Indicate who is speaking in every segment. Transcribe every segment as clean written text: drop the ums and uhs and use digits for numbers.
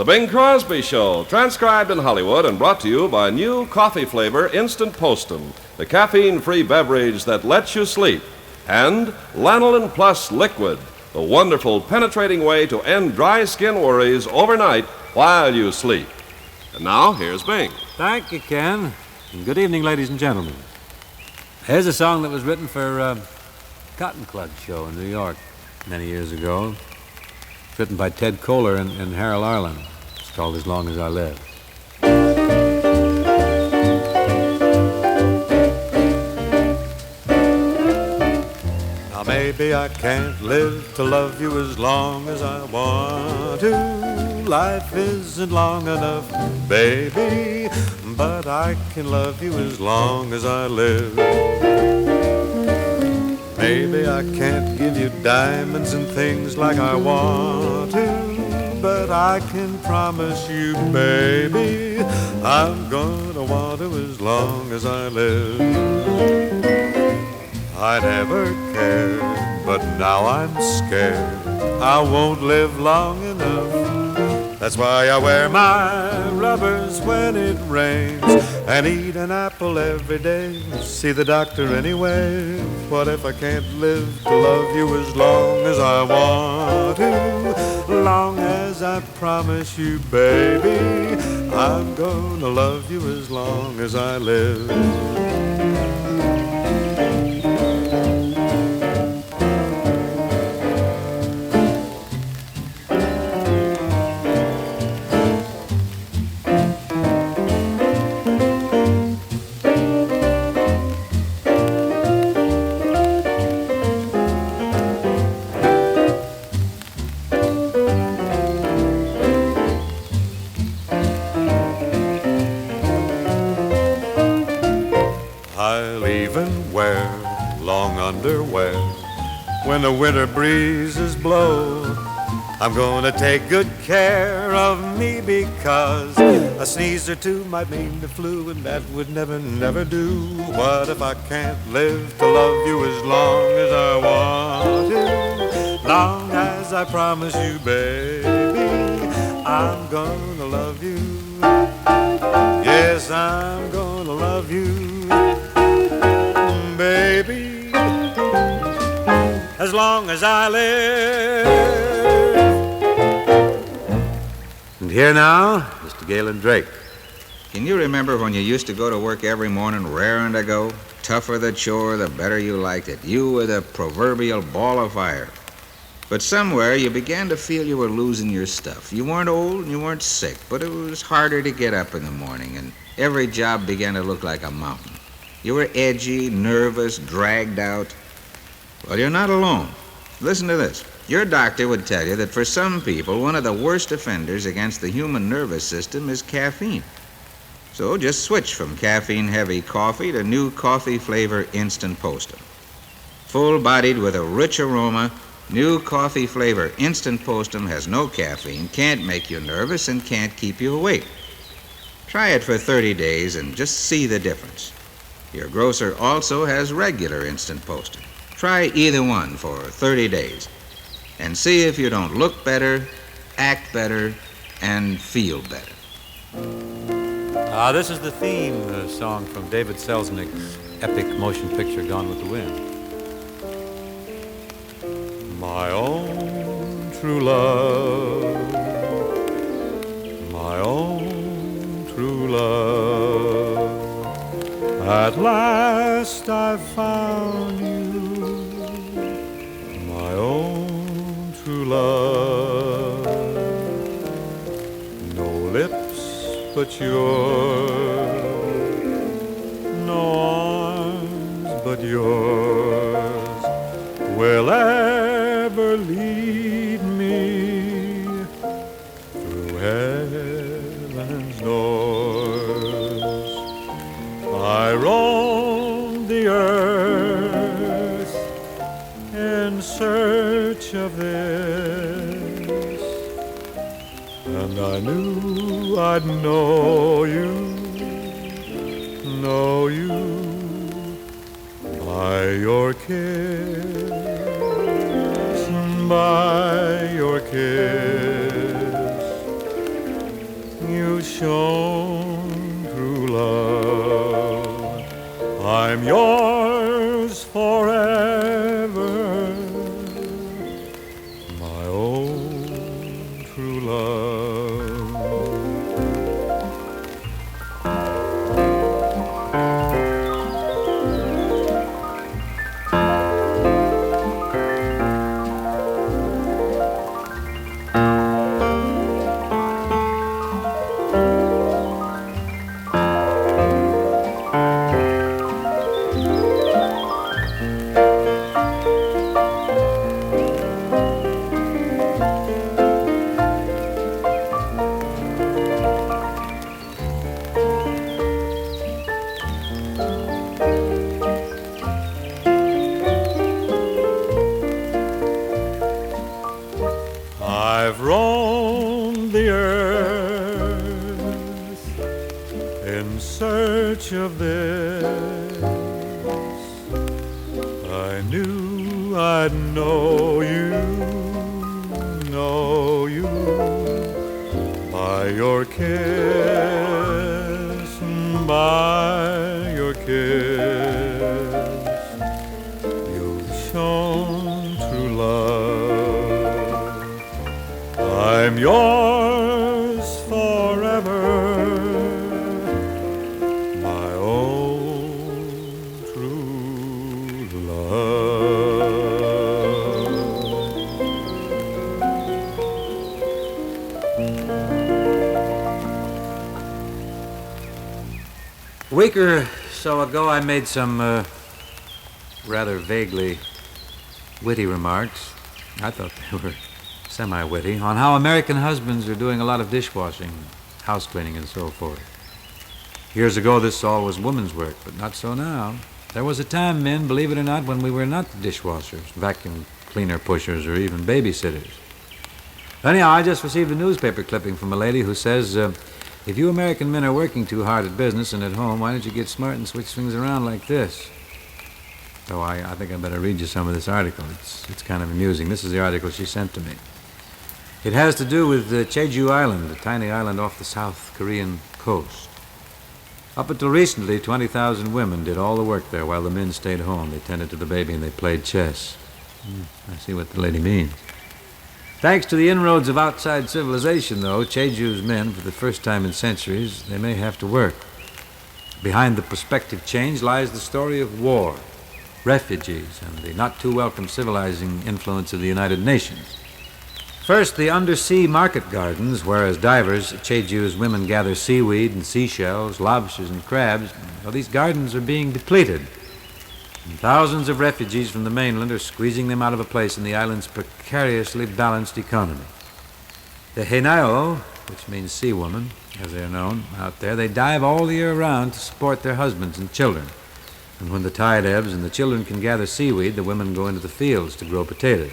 Speaker 1: The Bing Crosby Show, transcribed in Hollywood and brought to you by new coffee flavor Instant Postum, the caffeine-free beverage that lets you sleep, and Lanolin Plus Liquid, the wonderful penetrating way to end dry skin worries overnight while you sleep. And now, here's Bing.
Speaker 2: Thank you, Ken. And good evening, ladies and gentlemen. Here's a song that was written for Cotton Club show in New York many years ago. It's written by Ted Koehler and Harold Arlen. It's called As Long As I Live.
Speaker 3: Now maybe I can't live to love you as long as I want to. Life isn't long enough, baby, but I can love you as long as I live. Maybe I can't give you diamonds and things like I want to, but I can promise you, baby, I'm gonna want to as long as I live. I never cared, but now I'm scared I won't live long enough. That's why I wear my rubbers when it rains and eat an apple every day. See the doctor anyway. What if I can't live to love you as long as I want to? Long as I promise you, baby, I'm gonna love you as long as I live. I'll even wear long underwear when the winter breezes blow. I'm gonna take good care of me because a sneeze or two might mean the flu, and that would never, never do. What if I can't live to love you as long as I want to? Long as I promise you, baby, I'm gonna love you. Yes, I'm gonna love you, baby, as long as I live.
Speaker 2: And here now, Mr. Galen Drake.
Speaker 4: Can you remember when you used to go to work every morning raring to go? Tougher the chore, the better you liked it. You were the proverbial ball of fire. But somewhere you began to feel you were losing your stuff. You weren't old and you weren't sick, but it was harder to get up in the morning, and every job began to look like a mountain. You were edgy, nervous, dragged out. Well, you're not alone. Listen to this. Your doctor would tell you that for some people, one of the worst offenders against the human nervous system is caffeine. So just switch from caffeine-heavy coffee to new coffee flavor Instant Postum. Full-bodied with a rich aroma, new coffee flavor Instant Postum has no caffeine, can't make you nervous, and can't keep you awake. Try it for 30 days and just see the difference. Your grocer also has regular Instant Postum. Try either one for 30 days and see if you don't look better, act better, and feel better.
Speaker 2: This is the theme song from David Selznick's epic motion picture Gone with the Wind.
Speaker 3: My own true love, my own true love, at last I found you, my own true love. No lips but yours, no arms but yours will ever lead me through heaven's doors. I roamed the earth in search of this, and I knew I'd know you by your kiss, by your kiss. you've shown true love. I'm yours forever, my own true love. I've roamed the earth in search of this. I knew I'd know you by your kiss, by your kiss. You've shown true love. I'm yours forever, my own true love.
Speaker 2: A week or so ago, I made some rather vaguely witty remarks. I thought they were semi-witty, on how American husbands are doing a lot of dishwashing, house cleaning, and so forth. Years ago, this all was women's work, but not so now. There was a time, men, believe it or not, when we were not dishwashers, vacuum cleaner pushers, or even babysitters. Anyhow, I just received a newspaper clipping from a lady who says, if you American men are working too hard at business and at home, why don't you get smart and switch things around like this? So I think I better read you some of this article. It's kind of amusing. This is the article she sent to me. It has to do with Jeju Island, a tiny island off the South Korean coast. Up until recently, 20,000 women did all the work there while the men stayed home. They tended to the baby and they played chess. I see what the lady means. Thanks to the inroads of outside civilization, though, Jeju's men, for the first time in centuries, they may have to work. Behind the prospective change lies the story of war, refugees, and the not-too-welcome civilizing influence of the United Nations. First, the undersea market gardens, where as divers, Jeju's women gather seaweed and seashells, lobsters and crabs. Well, these gardens are being depleted. And thousands of refugees from the mainland are squeezing them out of a place in the island's precariously balanced economy. The Hainao, which means sea women, as they are known out there, they dive all the year round to support their husbands and children. And when the tide ebbs and the children can gather seaweed, the women go into the fields to grow potatoes.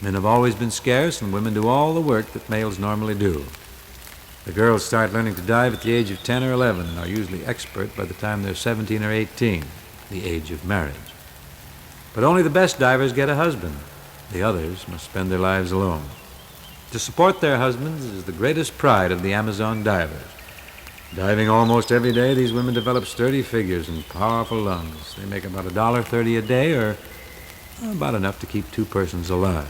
Speaker 2: Men have always been scarce, and women do all the work that males normally do. The girls start learning to dive at the age of 10 or 11 and are usually expert by the time they're 17 or 18, the age of marriage. But only the best divers get a husband. The others must spend their lives alone. To support their husbands is the greatest pride of the Amazon divers. Diving almost every day, these women develop sturdy figures and powerful lungs. They make about $1.30 a day, or about enough to keep two persons alive.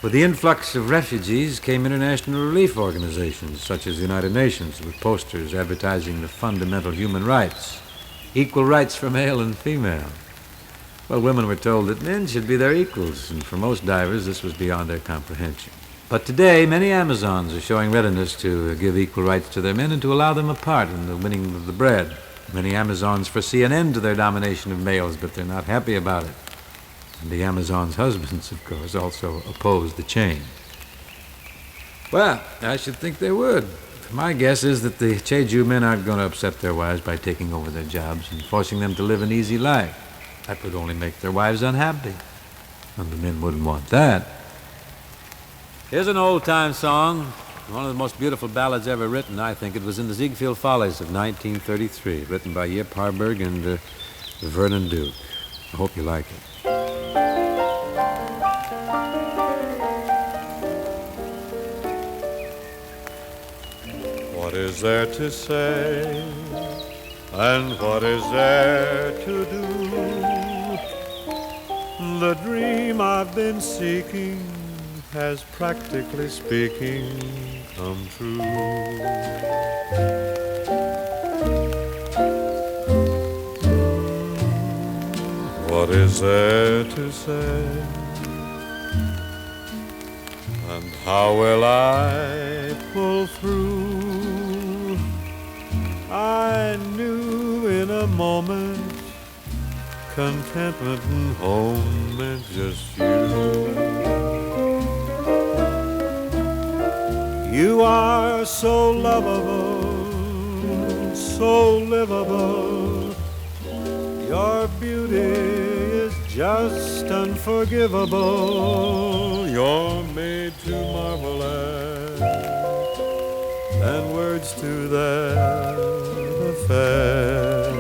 Speaker 2: With the influx of refugees came international relief organizations, such as the United Nations, with posters advertising the fundamental human rights, equal rights for male and female. Well, women were told that men should be their equals, and for most divers, this was beyond their comprehension. But today, many Amazons are showing readiness to give equal rights to their men and to allow them a part in the winning of the bread. Many Amazons foresee an end to their domination of males, but they're not happy about it. And the Amazons' husbands, of course, also oppose the change. Well, I should think they would. My guess is that the Jeju men aren't going to upset their wives by taking over their jobs and forcing them to live an easy life. That would only make their wives unhappy. And the men wouldn't want that. Here's an old-time song, one of the most beautiful ballads ever written, I think. It was in the Ziegfeld Follies of 1933, written by Yip Harburg and Vernon Duke. I hope you like it.
Speaker 3: What is there to say? And what is there to do? The dream I've been seeking has, practically speaking, come true. What is there to say? And how will I pull through? I knew in a moment contentment and home meant just you. You are so lovable, so livable. Your beauty is just unforgivable. You're made to marvel at, and words to that effect.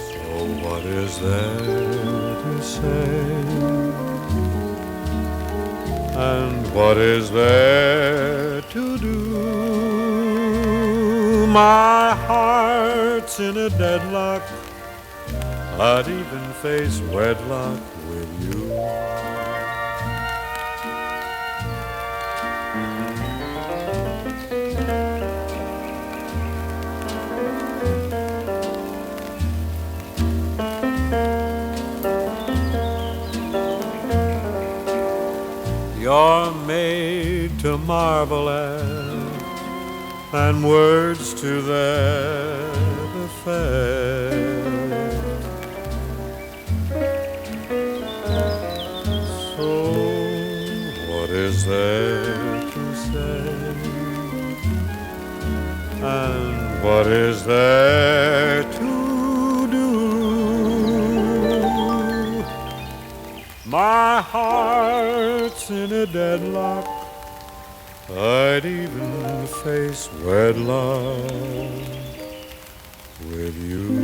Speaker 3: So what is there to say? And what is there to do? My heart's in a deadlock. I'd even face wedlock with you. You're made to marvel at, and words to that effect. So what is there to say? And what is there to do? My heart's in a deadlock. I'd even face wedlock with you.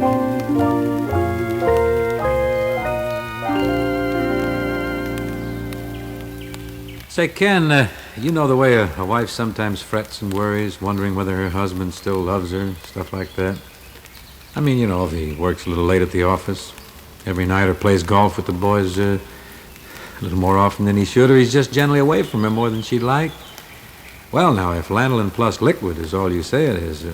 Speaker 2: Say, Ken, you know the way a wife sometimes frets and worries, wondering whether her husband still loves her, stuff like that. I mean, you know, if he works a little late at the office every night or plays golf with the boys a little more often than he should, or he's just generally away from her more than she'd like. Well, now, if lanolin plus liquid is all you say it is,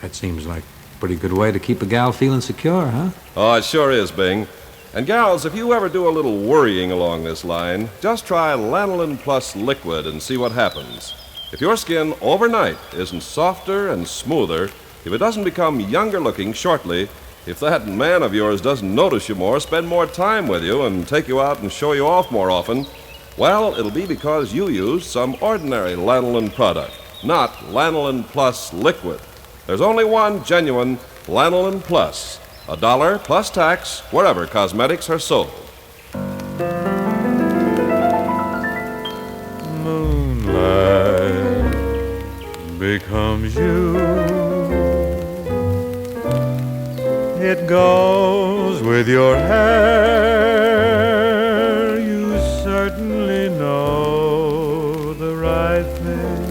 Speaker 2: that seems like a pretty good way to keep a gal feeling secure, huh?
Speaker 1: Oh, it sure is, Bing. And gals, if you ever do a little worrying along this line, just try lanolin plus liquid and see what happens. If your skin overnight isn't softer and smoother, if it doesn't become younger looking shortly, if that man of yours doesn't notice you more, spend more time with you, and take you out and show you off more often, well, it'll be because you used some ordinary lanolin product, not lanolin plus liquid. There's only one genuine lanolin plus. $1 plus tax wherever cosmetics are sold.
Speaker 3: Moonlight becomes you. It goes with your hair. You certainly know the right thing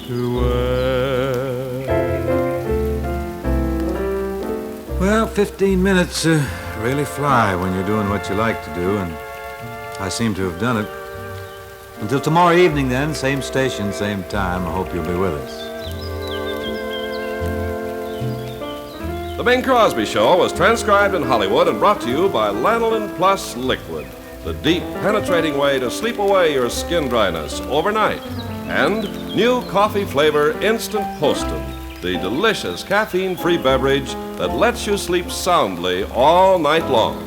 Speaker 3: to wear.
Speaker 2: Well, 15 minutes really fly when you're doing what you like to do, and I seem to have done it. Until tomorrow evening, then, same station, same time. I hope you'll be with us.
Speaker 1: The Bing Crosby Show was transcribed in Hollywood and brought to you by Lanolin Plus Liquid, the deep, penetrating way to sleep away your skin dryness overnight. And new coffee flavor Instant Postum, the delicious caffeine-free beverage that lets you sleep soundly all night long.